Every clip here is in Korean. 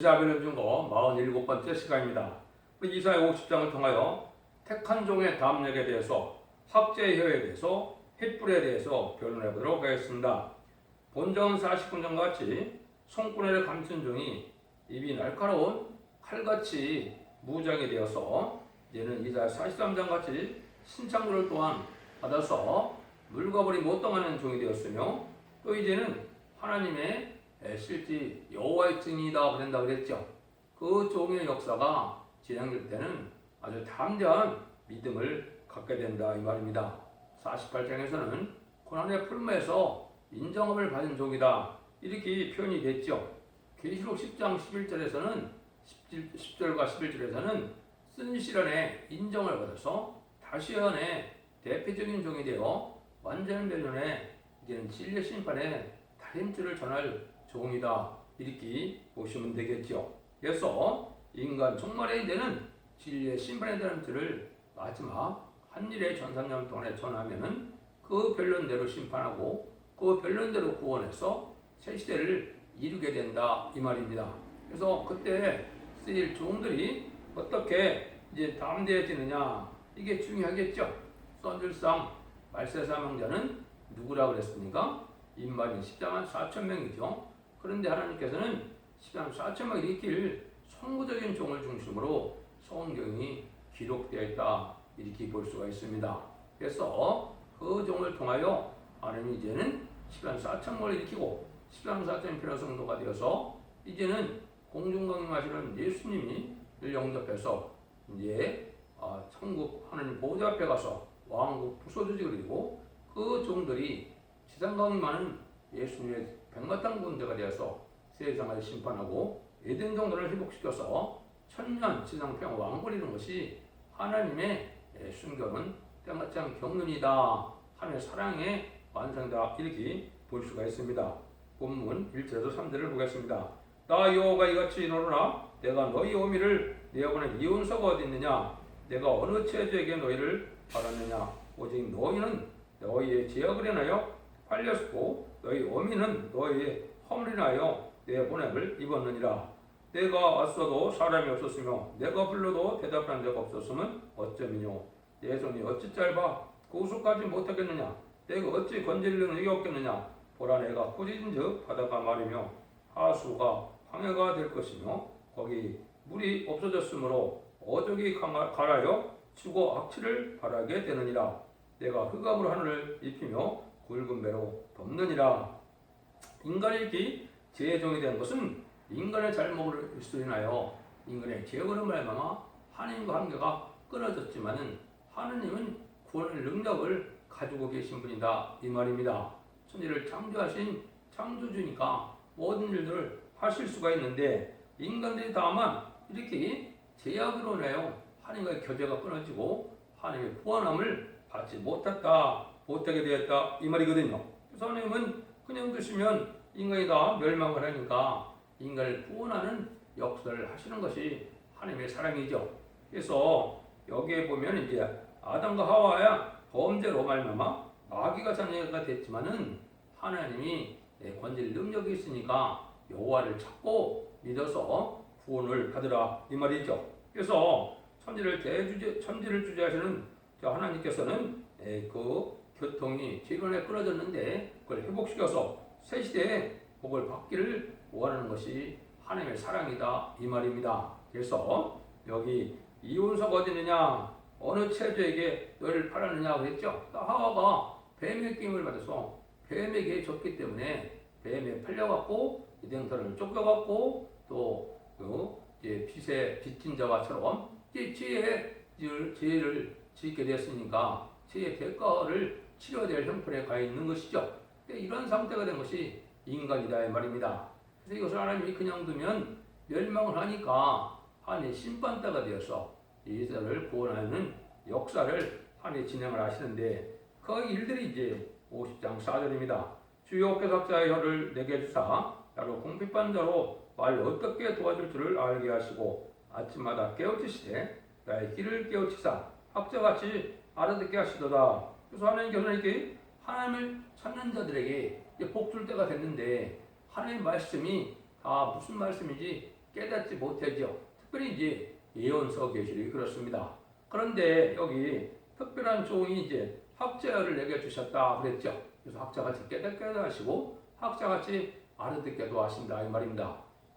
이사벨은 중거 47번째 시간입니다. 이사야 50장을 통하여 택한 종의 담력에 대해서, 학제효에 대해서, 햇불에 대해서 변론해 보도록 하겠습니다. 본전 49장 같이 손구ণ을 감춘 종이 입이 날카로운 칼같이 무장이 되어서, 이제는 이사야 43장 같이 신창조를 또한 받아서 물과벌이 못 당하는 종이 되었으며, 또 이제는 하나님의 실제 여호와의 증인이다 된다 그랬죠. 그 종의 역사가 진행될 때는 아주 담대한 믿음을 갖게 된다 이 말입니다. 48장에서는 고난의 풀무에서 인정함을 받은 종이다 이렇게 표현이 됐죠. 계시록 10장 11절에서는 10절과 11절에서는 쓴 시련에 인정을 받아서 다시언의 대표적인 종이 되어 완전 멸륜에 이제는 진리의 심판에 다림줄을 전할 종이다 이렇게 보시면 되겠죠. 그래서 인간 종말에 되는 진리의 심판에 대한 줄을 마지막 한일의 전산년 동안에 전하면은 그 변론대로 심판하고 그 변론대로 구원해서 새 시대를 이루게 된다 이 말입니다. 그래서 그때 쓰일 종들이 어떻게 이제 담대해지느냐 이게 중요하겠죠. 선줄상 말세사명자는 누구라고 그랬습니까? 인마린 14만 4천 명이죠. 그런데 하나님께서는 14만 4천 명이 일으킬 선구적인 종을 중심으로 성경이 기록되어 있다 이렇게 볼 수가 있습니다. 그래서 그 종을 통하여 하나님이 이제는 14만 4천 명을 일으키고 14만 4천 필요 성도가 되어서 이제는 공중강림하시는 예수님이 영접해서 이제 천국 하나님 보좌 앞에 가서 왕국 부서지게 그리고 그 종들이 지상강림하는 예수님의 백마땅 군대가 되어서 세상을 심판하고 에덴 정도를 회복시켜서 천년 지상평 왕국을 이루는 것이 하나님의 순결은 때마치 않은 경륜이다 하나님의 사랑의 완성이다 이렇게 볼 수가 있습니다. 본문 1절에서 3절을 보겠습니다. 나 여호와가 이같이 이르노라 내가 너희 어미를 내어보낸 이혼서가 어디 있느냐 내가 어느 체주에게 너희를 팔았느냐 오직 너희는 너희의 죄악을 인하여 팔렸고 너희 어미는 너희의 허물을 인하여 내 보냄을 입었느니라. 내가 왔어도 사람이 없었으며 내가 불러도 대답한 적 없었으면 어쩌미뇨 내 손이 어찌 짧아 구속하지 못하겠느냐 내가 어찌 건질 능력이 없겠느냐 보라 내가 꾸짖은즉 바다가 마르며 하수가 황해가 될 것이며 거기 물이 없어졌으므로 어족이 갈아여 치고 악취를 발하게 되느니라. 내가 흑암으로 하늘을 입히며 굵은 배로 덮느니라. 인간의 이렇게 죄의 종이 된 것은 인간의 잘못을 인하여 인간의 죄악으로 말미암아 하나님과 관계가 끊어졌지만은 하나님은 구원의 능력을 가지고 계신 분이다 이 말입니다. 천지를 창조하신 창조주니까 모든 일들을 하실 수가 있는데 인간들이 다만 이렇게 죄악으로 인하여 하나님과의 교제가 끊어지고 하나님의 구원함을 받지 못하게 되었다 이 말이거든요. 그래서 하나님은 그냥 두시면 인간이 다 멸망을 하니까 인간을 구원하는 역사를 하시는 것이 하나님의 사랑이죠. 그래서 여기에 보면 이제 아담과 하와야 범죄로 말미암아 마귀가 자녀가 됐지만은 하나님이 건질 능력이 있으니까 여호와를 찾고 믿어서 구원을 받으라 이 말이죠. 그래서 천지를 주재하시는 하나님께서는 그 교통이 최근에 끊어졌는데 그걸 회복시켜서 새 시대에 복을 받기를 원하는 것이 하나님의 사랑이다 이 말입니다. 그래서 여기 이혼서가 어디 있느냐 어느 체주에게 너를 팔았느냐 그랬죠. 하와가 뱀의 끼임을 받아서 뱀에게 졌기 때문에 뱀에 팔려갖고 이등터를 쫓겨갖고 또 이제 빚에 빚진 자와처럼 죄를 짓게 됐으니까 죄의 대가를 치러야 될 형편에 가 있는 것이죠. 이런 상태가 된 것이 인간이다 이 말입니다. 그래서 이것을 하나님이 그냥 두면 멸망을 하니까 하나님의 심판대가 되어서 이들을 구원하는 역사를 하나님이 진행을 하시는데 그 일들이 이제 50장 4절입니다. 주여께서 학자의 혀를 내게 주사 나로 공핍한 자로 말 어떻게 도와줄 줄을 알게 하시고 아침마다 깨우치시되 나의 길을 깨우치사 학자같이 알아듣게 하시도다. 그래서 하나님께서는 이렇게 하나님을 찾는 자들에게 복 줄 때가 됐는데 하나님의 말씀이 다 무슨 말씀인지 깨닫지 못하죠. 특별히 이제 예언서 계시록이 그렇습니다. 그런데 여기 특별한 종이 이제 학자를 내게 주셨다 그랬죠. 그래서 학자같이 깨닫게 하시고 학자같이 알아듣게도 하신다 이 말입니다.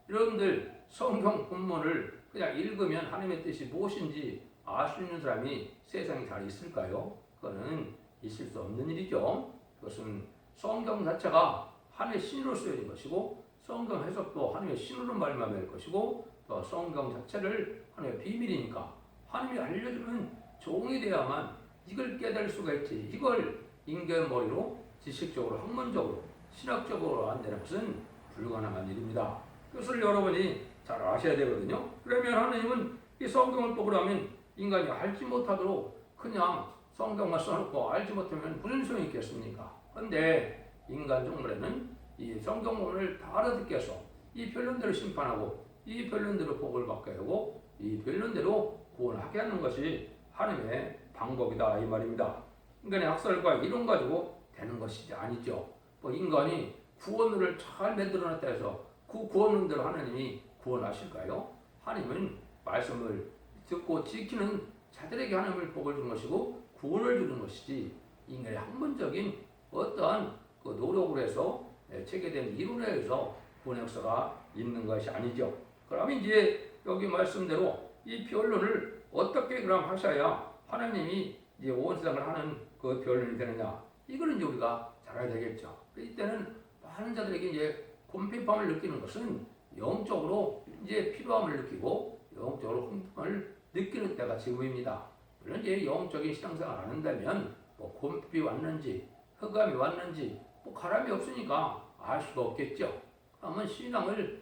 여러분들 성경 본문을 그냥 읽으면 하나님의 뜻이 무엇인지 알 수 있는 사람이 세상에 잘 있을까요? 그거는 있을 수 없는 일이죠. 그것은 성경 자체가 하나님의 신으로 쓰여진 것이고 성경 해석도 하나님의 신으로 말미암을 것이고 또 성경 자체를 하나님의 비밀이니까 하나님이 알려주는 종이 되어야만 이걸 깨달을 수가 있지. 이걸 인간의 머리로 지식적으로 학문적으로 신학적으로 안되는 것은 불가능한 일입니다. 그것을 여러분이 잘 아셔야 되거든요. 그러면 하나님은 이 성경을 또 그러면 인간이 알지 못하도록 그냥 성경만 써놓고 알지 못하면 무슨 소용이 있겠습니까? 그런데 인간 종말에는 이 성경문을 다 알아듣게 해서 이 변론대로 심판하고 이 변론대로 복을 받게 하고 이 변론대로 구원하게 하는 것이 하나님의 방법이다 이 말입니다. 인간의 학설과 이론 가지고 되는 것이 아니죠. 뭐 인간이 구원을 잘 만들어놨다 해서 그 구원론대로 하나님이 구원하실까요? 하나님은 말씀을 듣고 지키는 자들에게 하나님을 복을 주는 것이고 구원을 주는 것이지 인간의 학문적인 어떠한 그 노력으로 해서 체계된 이론에 의해서 구원의 역사가 있는 것이 아니죠. 그러면 이제 여기 말씀대로 이 변론을 어떻게 그럼 하셔야 하나님이 이제 온 세상을 하는 그 변론이 되느냐? 이거는 이제 우리가 잘 알아야 되겠죠. 이때는 많은 자들에게 이제 곤핍함을 느끼는 것은 영적으로 이제 필요함을 느끼고 영적으로 흥분을 느끼는 때가 지금입니다. 물론 이제 영적인 신앙생활 안 한다면 뭐 곤핍이 왔는지 흑암이 왔는지 뭐 가람이 없으니까 알 수가 없겠죠. 그러면 신앙을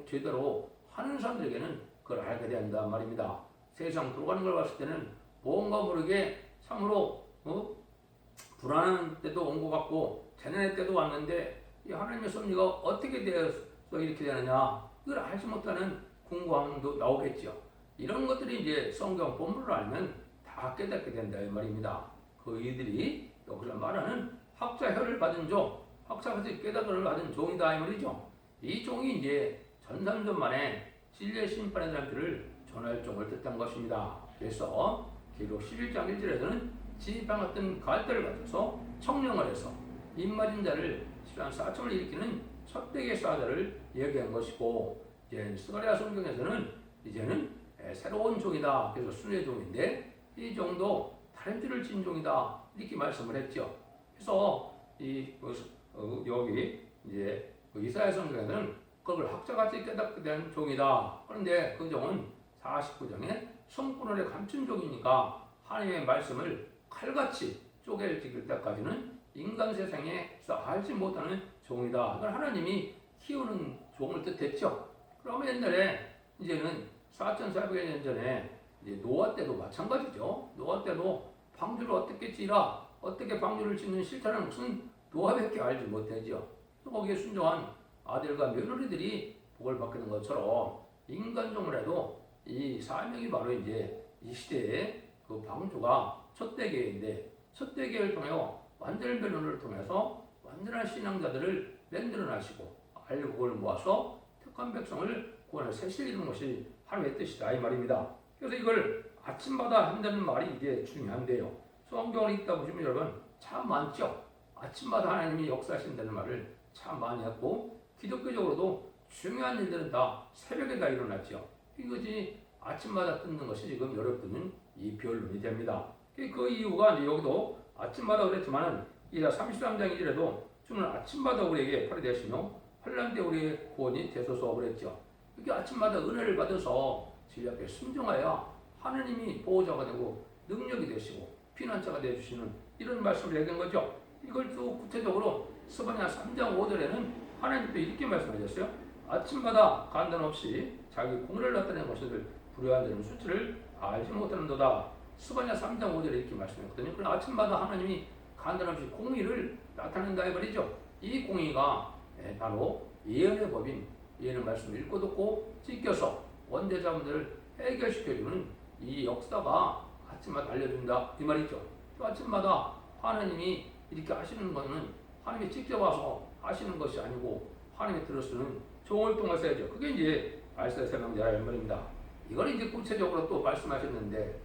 제대로 하는 사람들에게는 그걸 알게 된다 말입니다. 세상 돌아가는 걸 봤을 때는 뭔가 모르게 참으로 불안한 때도 온 것 같고 재난의 때도 왔는데 이 하나님의 섭리가 어떻게 되어서 이렇게 되느냐 이걸 알지 못하는 궁금함도 나오겠죠. 이런 것들이 이제 성경 본문을 알면 다 깨닫게 된다 이 말입니다. 그 이들이 여기서 말하는 학자혈을 받은 종, 학자같이 깨닫음을 받은 종이다 이 말이죠. 이 종이 이제 전산전 만에 진리의 심판의 사람들을 전할 종을 뜻한 것입니다. 그래서 기록 11장 1절에서는 지팡 같은 갈대를 가져서 청령을 해서 입맞은 자를 10만 4천을 일으키는 첫대의 사자를 얘기한 것이고 이제 스가랴 성경에서는 이제는 새로운 종이다. 그래서 순회 종인데 이 종도 다른 줄을 진 종이다. 이렇게 말씀을 했죠. 그래서 여기 이제 이사야 성경에는 그걸 학자같이 깨닫게 된 종이다. 그런데 그 종은 49장에 성문을 감춘 종이니까 하나님의 말씀을 칼같이 쪼개질 때까지는 인간 세상에서 알지 못하는 종이다. 이걸 하나님이 키우는 종을 뜻했죠. 그러면 옛날에 이제는 4,400여 년 전에 이제 노아 때도 마찬가지죠. 노아 때도 방주를 어떻게 지라, 어떻게 방주를 짓는 실태라는 것은 노아밖에 알지 못하죠. 거기에 순종한 아들과 며느리들이 복을 받게 된 것처럼 인간종을 해도 이 사명이 바로 이제 이 시대에 그 방주가 첫대계인데 첫대계를 통해 완전한 변론을 통해서 완전한 신앙자들을 만들어나시고 알고 그걸 모아서 택한 백성을 구원할 새실 이루는 것이 하나님의 뜻이다 이 말입니다. 그래서 이걸 아침마다 한다는 말이 이제 중요한데요. 성경을 읽다 보시면 여러분 참 많죠. 아침마다 하나님이 역사하신다는 말을 참 많이 했고 기독교적으로도 중요한 일들은 다 새벽에 다 일어났죠. 이것이 아침마다 듣는 것이 지금 여러분은 이 변론이 됩니다. 그 이유가 이제 여기도 아침마다 그랬지만은 이사 33장 1절에도 주는 아침마다 우리에게 팔이 되시며 환난 때 우리의 구원이 되소서 그랬죠. 이렇게 아침마다 은혜를 받아서 진리 앞에 순종하여 하나님이 보호자가 되고 능력이 되시고 피난처가 되어주시는 이런 말씀을 얘기한 거죠. 이걸 또 구체적으로 스바냐 3장 5절에는 하나님도 이렇게 말씀하셨어요. 아침마다 간단 없이 자기 공의를 나타내는 것을 불효한 수치를 알지 못하는도다. 스바냐 3장 5절에 이렇게 말씀했거든요. 그럼 아침마다 하나님이 간단 없이 공의를 나타낸다 이 말이죠. 이 공의가 바로 예언의 법인 예언의 말씀을 읽고 듣고 찢겨서 원대자분들을 해결시켜주는 이 역사가 아침마다 알려준다 이 말이죠. 또 아침마다 하나님이 이렇게 하시는 것은 하나님이 직접 와서 하시는 것이 아니고 하나님의 들을 쓰는 종을 통해서 해야죠. 그게 이제 말세 설명자라 이 말입니다. 이걸 이제 구체적으로 또 말씀하셨는데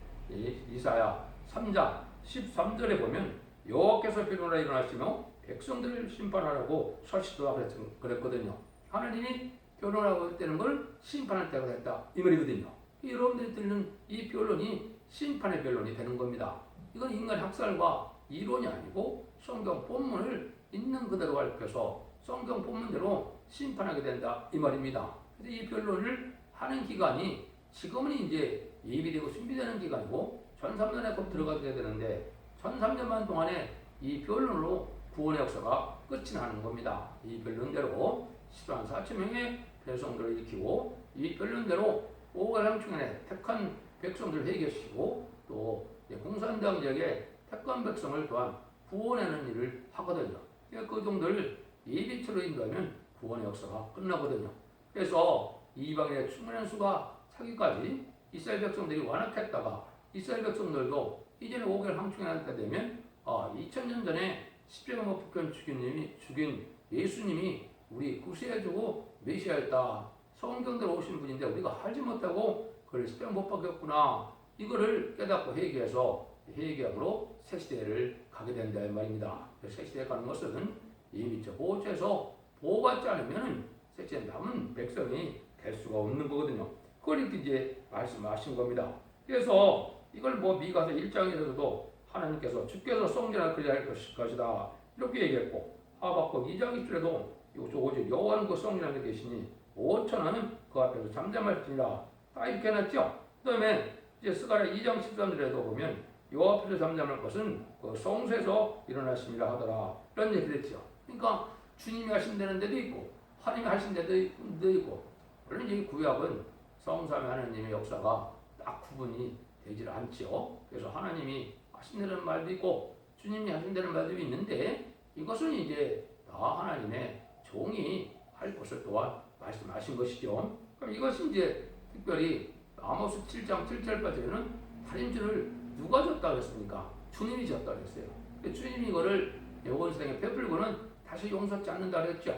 이사야 3장 13절에 보면 여호와께서 변호라 일어나시며 백성들을 심판하라고 설치도하 그랬거든요. 하나님이 변호라고 되는 걸 심판할 때가 됐다 이 말이거든요. 여러분들이 듣는 이 변론이 심판의 변론이 되는 겁니다. 이건 인간 학살과 이론이 아니고 성경 본문을 있는 그대로 밝혀서 성경 본문대로 심판하게 된다 이 말입니다. 그래서 이 변론을 하는 기간이 지금은 이제 예비되고 준비되는 기간이고 1003년에 곧 들어가게 되는데 1003년만 동안에 이 변론으로 구원의 역사가 끝이 나는 겁니다. 이 변론대로 10만 4천 명의 백성들을 일으키고 이 변론대로 5월 향충년에 택한 백성들을 회개시키고 또 공산당 지역에 택한 백성을 또한 구원하는 일을 하거든요. 그 정도를 예비처로 인도하면 구원의 역사가 끝나거든요. 그래서 이방인의 충분한 수가 차기까지 이스라엘 백성들이 완악했다가 이스라엘 백성들도 이전에 5개월 항충할 때 되면 2000년 전에 십자가 못 박혀 죽인 예수님이 우리 구세주고 메시아였다. 성경대로 오신 분인데 우리가 알지 못하고 그를 십자가 못 박혔구나. 이거를 깨닫고 회개해서 회개함으로 새 시대를 가게 된다 이 말입니다. 새 시대에 가는 것은 예비적 보호처에서 보호받지 않으면 새 시대 남은 백성이 될 수가 없는 거거든요. 그걸 이렇게 이제 말씀하신 겁니다. 그래서 이걸 미가서 1장에서도 하나님께서 주께서 성전을 그리할 것이다 이렇게 얘기했고 하박국 2장 1절에도 오직 여호와는 그 성전에 계시니 5천하는 그 앞에서 잠잠할지니라 다 이렇게 해놨죠. 그 다음에 이제 스가랴 2장 13절에도 보면 여호와 앞에서 잠잠할 것은 그 성소에서 일어나심이라 하더라 이런 얘기를 했죠. 그러니까 주님이 하신다는 데도 있고 하나님이 하신 데도 있고 물론 이 구약은 성삼위 하나님의 역사가 딱 구분이 되질 않죠. 그래서 하나님이 하신다는 말도 있고 주님이 하신다는 말도 있는데 이것은 이제 다 하나님의 종이 할 것을 또한 말씀하신 것이죠. 그럼 이것이 이제 특별히 아모스 7장 7절까지는 다림줄을 누가 줬다고 했습니까? 주님이 줬다고 했어요. 주님이 이거를 여호와의 베풀고는 다시 용서치 않는다 그랬죠.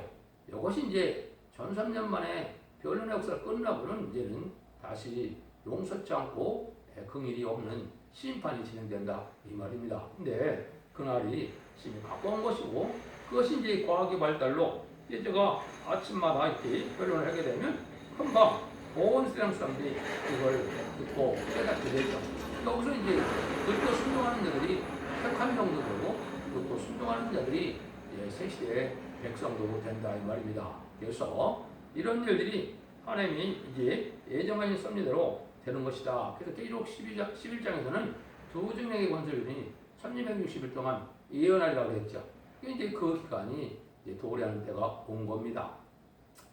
이것이 이제 1003년 만에 변론의 역사가 끝나고는 이제는 다시 용서치 않고 긍일이 없는 심판이 진행된다 이 말입니다. 근데 그날이 심히 가까운 것이고 그것이 이제 과학의 발달로 이제 제가 아침마다 이렇게 변론을 하게 되면 금방 온 세상 사람들이 이걸 듣고 깨닫게 되죠. 여기서 이제 듣고 순종하는 자들이 택한 정도 되고 듣고 순종하는 자들이 새 시대의 백성도 된다 이 말입니다. 그래서 이런 일들이 하나님이 이제 예정하신 섭리대로 되는 것이다. 그래서 계시록 11장에서는 두 증명의 권세윤이 1260일 동안 예언하리라고 했죠. 이제 그 기간이 이제 도래하는 때가 온 겁니다.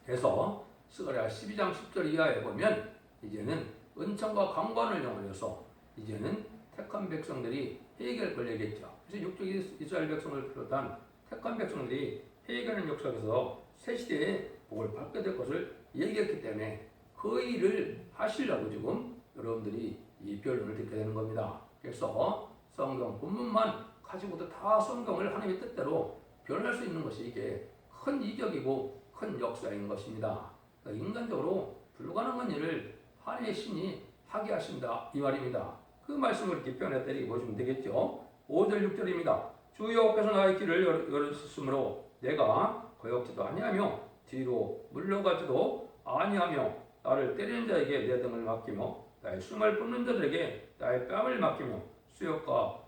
그래서 스가랴 12장 10절 이하에 보면 이제는 은총과 강권을 영원해서 이제는 택한 백성들이 회개할 걸 얘기했죠. 그래서 육적 이스라엘 백성을 비롯한 택한 백성들이 회개하는 역사에서 새 시대에 복을 받게 될 것을 얘기했기 때문에 그 일을 하시려고 지금 여러분들이 이 변론을 듣게 되는 겁니다. 그래서 성경 본문만 가지고도 다 성경을 하나님의 뜻대로 변할 수 있는 것이 이게 큰 이적이고 큰 역사인 것입니다. 그러니까 인간적으로 불가능한 일을 하나님의 신이 하게 하신다 이 말입니다. 그 말씀을 이렇게 변했다고 보시면 되겠죠. 5절 6절입니다. 주 여호와께서 나의 길을 열으셨으므로 내가 거역지도 아니하며 뒤로 물러가지도 아니하며 나를 때리는 자에게 내 등을 맡기며 나의 숨을 뿜는 자들에게 나의 뺨을 맡기며 수욕과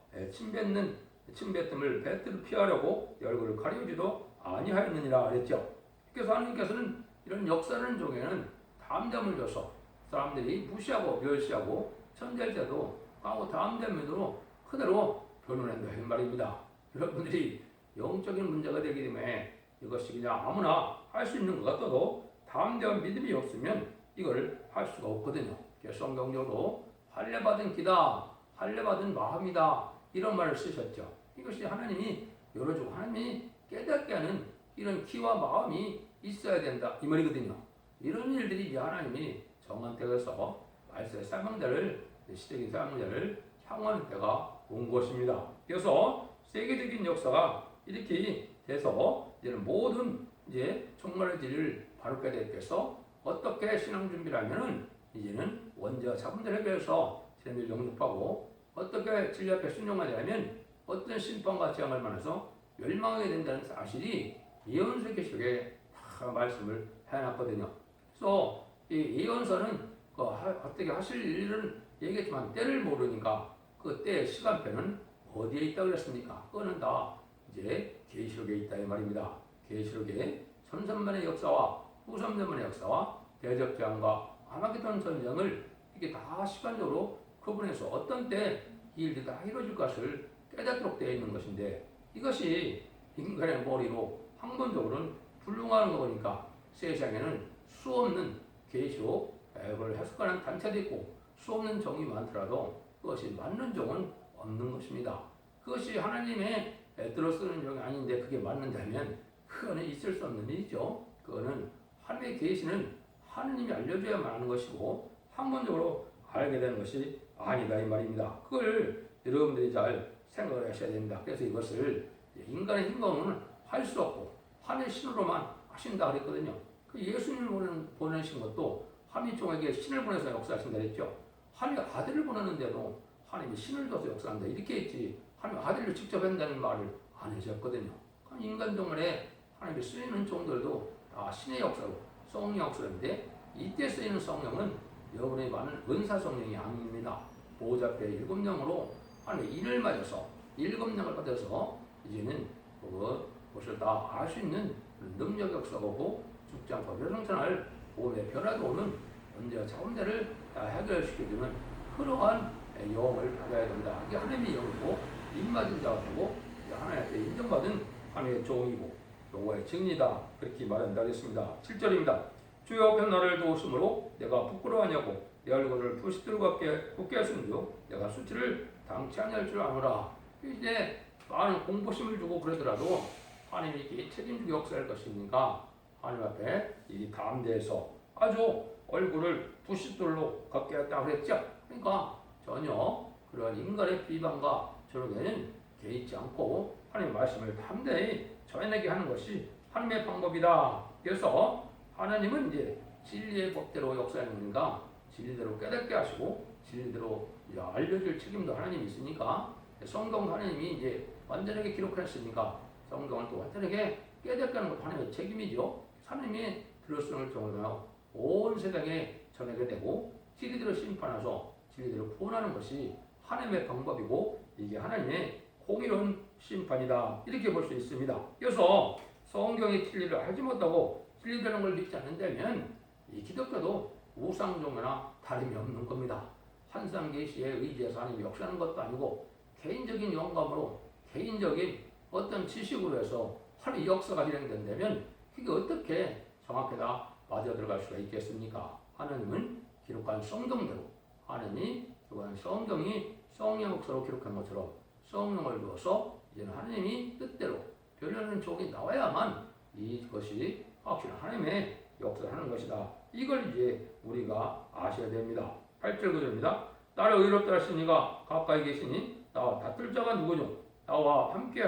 침뱉음을 배틀을 피하려고 내 얼굴을 가리우지도 아니하였느니라 그랬죠. 그래서 하나님께서는 이런 역사하는 종에는 담담을 줘서 사람들이 무시하고 멸시하고 천대할 때도 하고 담담으로 그대로 변론한다 이 말입니다. 여러분들이 영적인 문제가 되기 때문에 이것이 그냥 아무나 할 수 있는 것 같아도 담대한 믿음이 없으면 이걸 할 수가 없거든요. 그래서 성경적으로 할례받은 기다, 할례받은 마음이다 이런 말을 쓰셨죠. 이것이 하나님이 열어주고 하나님이 깨닫게 하는 이런 기와 마음이 있어야 된다 이 말이거든요. 이런 일들이 이제 하나님이 정한 때에서 말세의 사명자를 시대의 사명자를 향하는 때가 온 것입니다. 그래서 세계적인 역사가 이렇게 돼서 이제는 모든 이제 종말의 길을 바르게 되겠어 어떻게 신앙 준비를 하면은 이제는 원죄와 자본들에 비해서 죄를 용납하고 어떻게 진리 앞에 순종하려면 어떤 심판과 재앙을 만나서 멸망하게 된다는 사실이 예언서 계시록에 다 말씀을 해놨거든요. 그래서 이 예언서는 어떻게 하실 일은 얘기했지만 때를 모르니까 그 때의 시간표는 어디에 있다 그랬습니까? 그거는 다 이제 계시록에 있다 이 말입니다. 계시록에 천천만의 역사와 후삼천만의 역사와 대적 재앙과 아마겟돈 전쟁을 이게 다 시간적으로 구분해서 어떤 때 이 일들이 다 이루어질 것을 깨닫도록 되어 있는 것인데 이것이 인간의 머리로 학문적으로는 불능하는 거 보니까 세상에는 수없는 계시록 앱을 해석하는 단체도 있고 수없는 종이 많더라도 그것이 맞는 종은 없는 것입니다. 그것이 하나님의 애들어 쓰는 종이 아닌데 그게 맞는다면 그거는 있을 수 없는 일이죠. 그거는 하나님의 계시는 하나님이 알려줘야만 하는 것이고 학문적으로 알게 되는 것이 아니다 이 말입니다. 그걸 여러분들이 잘 생각을 하셔야 됩니다. 그래서 이것을 인간의 힘으로는 할 수 없고 하나님의 신으로만 하신다 그랬거든요. 그 예수님을 보내신 것도 하나님이 종에게 신을 보내서 역사하신다 그랬죠. 하나님의 아들을 보내는데도 하나님이 신을 줘서 역사한다 이렇게 했지 하나님 아들을 직접 한다는 말을 안 하셨거든요. 인간 종말에 하나님이 쓰이는 종들도 다 신의 역사로 성령 역사인데 이때 쓰이는 성령은 여러분의 많은 은사 성령이 아닙니다. 보호자께 7명으로 하나님의 인을 맞아서 7명을 받아서 이제는 그것을 다 알 수 있는 능력 역사고 죽지 않고 멸성천할 몸의 변화도 오는 언제와 자원대를 다 해결시켜주는 그러한 영을 받아야 된다. 이게 하나님의 영이고 입맞은 자가 되고 하나님한테 인정받은 하나님의 종이고 용어의 증이다. 그렇게 말한다 하겠습니다. 7절입니다. 주여 편 나를 도우심으로 내가 부끄러워하냐고 내 얼굴을 부싯돌과 굳게 하심으로 내가 수치를 당치 아니할 줄 아노라. 이제 많은 공포심을 주고 그러더라도 하나님이 이렇게 책임지고 역사할 것이니까 하나님 앞에 이 담대해서 아주 얼굴을 부싯돌로 갖게 했다고 그랬죠. 그러니까 전혀 그런 인간의 비방과 저러게는 개의치 않고 하나님의 말씀을 담대히 전해내게 하는 것이 하나님의 방법이다. 그래서 하나님은 이제 진리의 법대로 역사하는 거니까 진리대로 깨닫게 하시고 진리대로 알려줄 책임도 하나님이 있으니까 성경 하나님이 이제 완전하게 기록했으니까 성경을 또 완전하게 깨닫게 하는 것도 하나님의 책임이죠. 하나님이 들었음을 통해서 온 세상에 전하게 되고 진리대로 심판하셔 진리대로 구원하는 것이 하나님의 방법이고 이게 하나님의 공의로운 심판이다 이렇게 볼 수 있습니다. 그래서 성경이 진리를 알지 못하고 진리되는 걸 믿지 않는다면 이 기독교도 우상종교나 다름이 없는 겁니다. 환상계시에 의지해서 하나님이 역사하는 것도 아니고 개인적인 영감으로 개인적인 어떤 지식으로 해서 하나님의 역사가 진행된다면 그게 어떻게 정확히 다 맞아 들어갈 수가 있겠습니까? 하나님은 기록한 성경대로 하나님이 기록한 성경이 성령 역사로 기록한 것처럼 성령을 두어서 이제는 하나님이 뜻대로 변하는 종이 나와야만 이것이 확실한 하나님의 역사를 하는 것이다. 이걸 이제 우리가 아셔야 됩니다. 8절 9절입니다. 나를 의롭다 하시니가 가까이 계시니 나와 다툴 자가 누구뇨? 나와 함께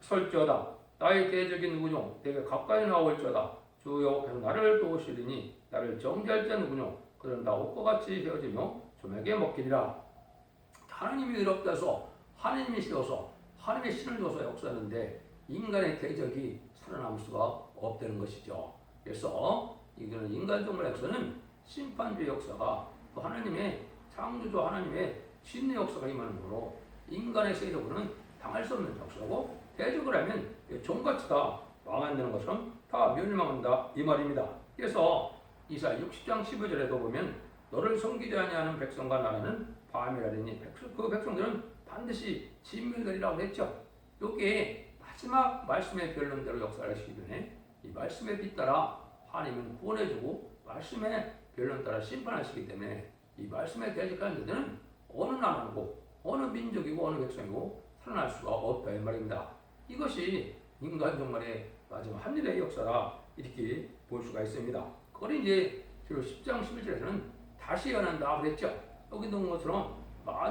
설지어다. 나의 대적이 누구뇨? 내게 가까이 나올지어다. 주여 나를 도우시리니 나를 정죄할 자 누구뇨? 그들은 다 옷과 같이 헤어지며 좀에게 먹히리라. 하나님이 의롭다 해서 하나님이 세워서 하나님의 신을 둬서 역사하는데 인간의 대적이 살아남을 수가 없다는 것이죠. 그래서 이거는 인간 종말에서는 심판주의 역사가 또 하나님의 창조주 하나님의 진의 역사가 임하는 거로 인간의 세력으로는 당할 수 없는 역사고 대적을 하면 종같이 다 망한다는 것처럼 다 멸망한다 이 말입니다. 그래서 이사야 60장 15절에도 보면 너를 섬기지 아니하는 백성과 나라는 밤이라더니 그 백성들은 반드시 진멸되리라고 했죠. 여기에 마지막 말씀의 변론대로 역사를 하시기 전에 이 말씀에 뒤따라 하나님은 구원해주고 말씀의 변론 따라 심판하시기 때문에 이 말씀에 대적하는 자들은 어느 나라고 어느 민족이고 어느 백성이고 살아날 수가 없다 이 말입니다. 이것이 인간 종말의 마지막 한일의 역사라 이렇게 볼 수가 있습니다. 그걸 이제 10장 11절에는 다시 연한다 그랬죠. 여기 있는 것처럼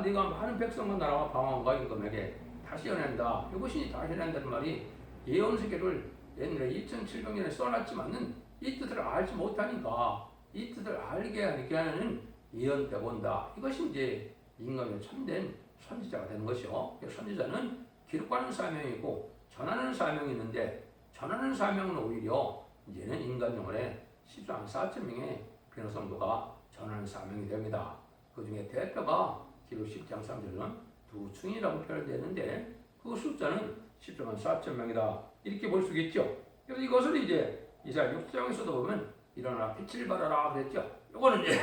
네가 많은 백성과 나라와 방언과 임금에게 다시 연한다. 이것이 다시 연한다는 말이 예언서계를 옛날에 2700년에 써놨지만은 이 뜻을 알지 못하니까 이 뜻을 알게 하는 예언 때 본다. 이것이 이제 인간의 참된 선지자가 되는 것이요. 선지자는 기록하는 사명이고 전하는 사명이 있는데 전하는 사명은 오히려 이제는 인간 영혼의 14만 4천 명의 변호성도가 전하는 사명이 됩니다. 그 중에 대표가 기록 10장 3절은 두 층이라고 표현되는데 그 숫자는 14만 4천 명이다. 이렇게 볼 수 있겠죠. 그래서 이것을 이제 이사야 6장에서도 보면 일어나 빛을 발하라 그랬죠. 이거는 이제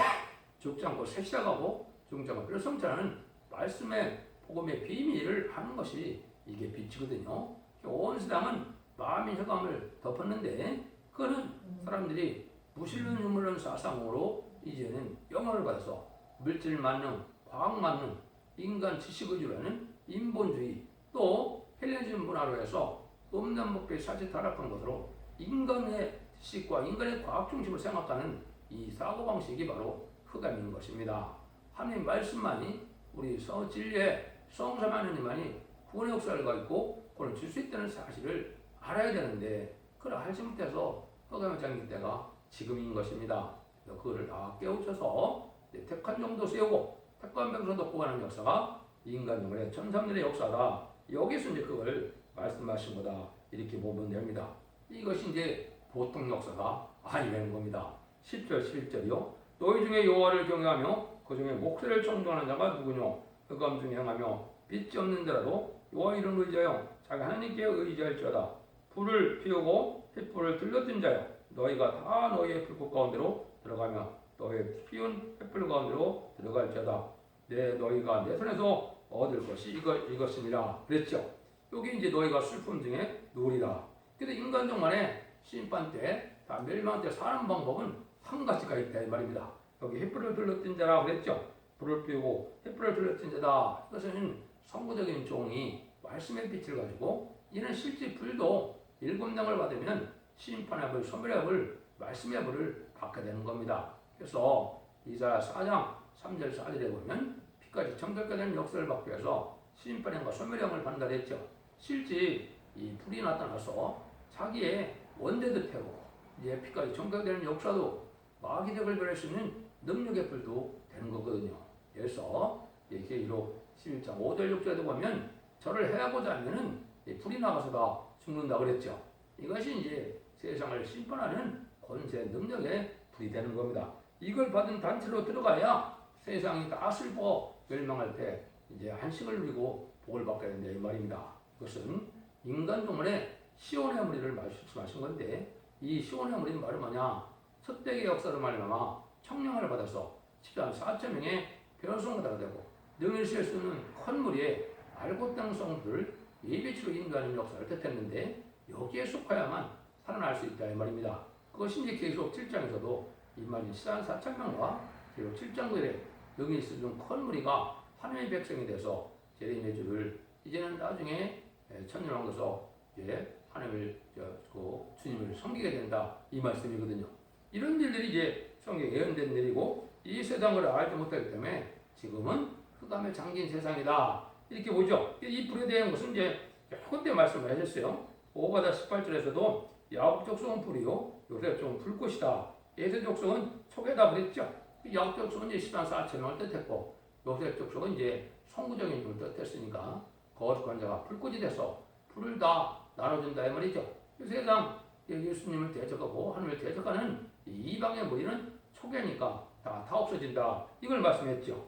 죽지 않고 새시라가고 죽지 않고 뼈성찬하는 말씀의 복음의 비밀을 하는 것이 이게 빛이거든요. 온 세상은 마음의 흑암을 덮었는데 그거는 사람들이 무신론 유물론 사상으로 이제는 영향을 받아서 물질 만능, 과학 만능, 인간 지식 의존하는 인본주의 또 헬레니즘 문화로 해서 없는 목표의 사지 타락한 것으로 인간의 지식과 인간의 과학 중심을 생각하는 이 사고방식이 바로 흑암인 것입니다. 하나님 말씀만이 우리 진리의 성삼 하나님만이 구원의 역사를 가지고 있고 그걸 줄 수 있다는 사실을 알아야 되는데 그걸 알지 못해서 흑암에 잠긴 때가 지금인 것입니다. 그거를 다 깨우쳐서 택한 종도 세우고 택한 백성도 구원하는 역사가 인간 영혼의 천삼년의 역사다. 여기서 이제 그걸 말씀하신 거다. 이렇게 보면 됩니다. 이것이 이제 보통 역사가 아니라는 겁니다. 10절 11절이요. 너희 중에 여호와를 경외하며 그 중에 목소리를 청종하는 자가 누구뇨? 흑암 중에 행하며 빛이 없는 자라도 여호와 이름 의지하여 자기 하나님께 의지할지어다. 불을 피우고 횃불을 들려뜬 자여 너희가 다 너희의 불꽃 가운데로 들어가며 너희의 피운 횃불 가운데로 들어갈지어다. 너희가 내 손에서 얻을 것이 이것이니라 그랬죠. 여기 이제 너희가 슬픔 중에 누리라. 근데 인간종만의 심판 때 다 멸망 때 사는 방법은 한 가지가 있다 이 말입니다. 여기 횃불을 들렸던 자라 그랬죠. 불을 피우고 횃불을 들렸던 자다. 이것은 선구적인 종이 말씀의 빛을 가지고 이는 실제 불도 7량을 받으면 심판의 불, 소멸의 불, 말씀의 불을 받게 되는 겁니다. 그래서 이사야 4장 3절 4절에 보면 피까지 정결케 되는 역사를 받기 위해서 심판형과 소멸형을 받는다 했죠. 실제 이 불이 나타나서 자기의 원대도 태우고 이제 피까지 정결되는 역사도 마귀력을 변할 수 있는 능력의 불도 되는 거거든요. 그래서 계시록 11장 5절 6절에도 보면 저를 해하고자 하면은 불이 나가서 다 죽는다 그랬죠. 이것이 이제 세상을 심판하는 권세 능력의 불이 되는 겁니다. 이걸 받은 단체로 들어가야 세상이 다 슬퍼 멸망할 때 이제 안식을 누리고 복을 받게 된다 이 말입니다. 그것은 인간 동물의 시온의 무리를 말씀하신 건데 이 시온의 무리는 바로 뭐냐? 첫대의 역사로 말미암아 청량을 받아서 14만 4천 명의 변호성가가 되고 능히 쓸 수 있는 큰 무리의 알곡당성들을 예비치로 인도하는 역사를 뜻했는데 여기에 속하야만 살아날 수 있다 이 말입니다. 그것이 이제 계시록 7장에서도 이 말인 14만 4천 명과 계시록 7장 9절에 능히 쓸 수 있는 큰 무리가 하나님의 백성이 돼서 재림의 주를 이제는 나중에 천년왕국에서 하나님을 주님을 섬기게 된다 이 말씀이거든요. 이런 일들이 이제 성경에 예언된 일이고 이 세상을 알지 못하기 때문에 지금은 흑암에 잠긴 세상이다 이렇게 보죠. 이 불에 대한 것은 이제 여러 때 말씀을 하셨어요. 오가다 18절에서도 야곱 족속은 불이요 요셉 족속은 불꽃이다. 에세 족속은 초계다 그랬죠. 야곱 족속은 이제 14만 4천 명을 뜻했고 요셉 족속은 이제 성구적인 힘을 뜻했으니까 거룩한 자가 불꽃이 돼서 불을 다 나눠준다 이 말이죠. 세상 예수님을 대적하고 하나님을 대적하는 이방의 무리는 초기니까 다 없어진다 이걸 말씀했죠.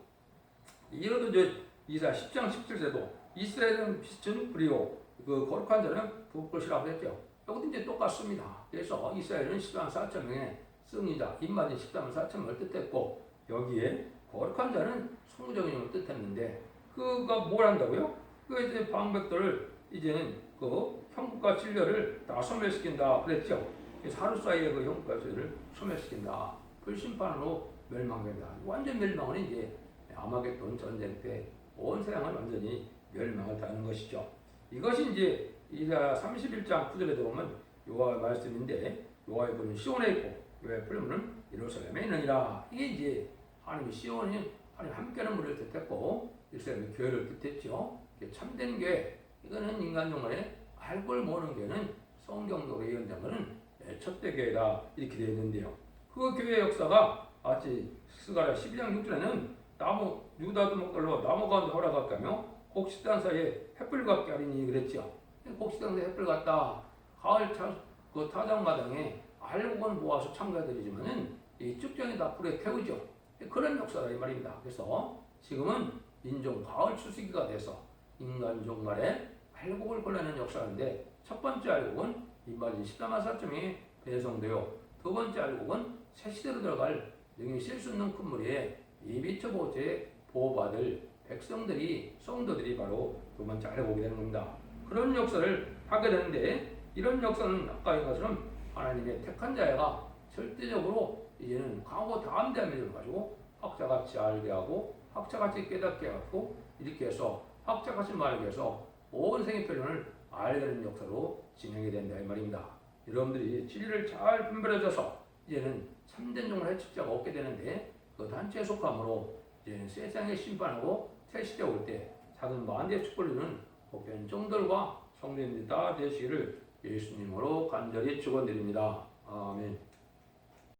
이어도 이제 이사야 10장 17절에도 이스라엘은 빛은 불이요 그 거룩한 자는 불꽃이라고 했죠. 이것도 이제 똑같습니다. 그래서 이스라엘은 14만 4천 명의 승리자 입맞은 14만 4천 명을 뜻했고 여기에 거룩한 자는 성부적인 힘을 뜻했는데 그가 뭘 한다고요? 그 이제 방백들을 이제는 그 형국과 진료를 다 소멸시킨다 그랬죠. 그래서 하루 사이에 그 형국과 진료를 소멸시킨다. 불심판으로 멸망된다. 완전 멸망은 이제 아마겟돈 전쟁 때 온 세상을 완전히 멸망을 당하는 것이죠. 이것이 이제 이사야 31장 9절에도 보면 여호와의 말씀인데 여호와의 분은 시온에 있고 여호와의 풀무는 예루살렘에 있느니라. 이게 이제 하나님의 시온이 하나님 함께하는 무리를 뜻했고 이스라엘의 교회를 뜻했죠. 참된 교회 이거는 인간 영혼의 알고 모르는 교회는 성경적으로 예언된 것은 첫대 교회다 이렇게 되어 있는데요. 그 교회 역사가 아직 스가랴 12장 6절에는 나무 유다도 먹걸로 나무 가운데 허락할까며 곡식단 사이에 햇불 같게 하리니 그랬죠. 곡식단 사이에 햇불 같다. 가을 그 타작마당에 알곡은 모아서 참가드리지만은 이 쭉전이 다 불에 태우죠. 그런 역사다 이 말입니다. 그래서 지금은 인종 가을 추수기가 돼서 인간 종말에 알곡을 골라내는 역사인데 첫 번째 알곡은 이말인 14만사점이 배송되어 두 번째 알곡은 새 시대로 들어갈 능히 쉴 수 있는 큰 무리에 이비처 보호제에 보호받을 백성들이 성도들이 바로 두 번째 알곡이 되는 겁니다. 그런 역사를 하게 되는데 이런 역사는 아까 한 것처럼 하나님의 택한 자가 절대적으로 이제는 강하고 담대한 믿음을 가지고 학자같이 알게 하고 학자같이 깨닫게 하고 이렇게 해서 학자같이 말하게 해서 온 생의 표현을 알게 되는 역사로 진행이 된다 이 말입니다. 여러분들이 진리를 잘 분별해줘서 이제는 참된 종을 해측자가 없게 되는데 그 단체에 속함으로 이제는 세상에 심판하고 새 시대 올 때 작은 만대의 축복을 누는 복된 종들과 성도님들이 다 되시기를 예수님으로 간절히 축원드립니다. 아멘.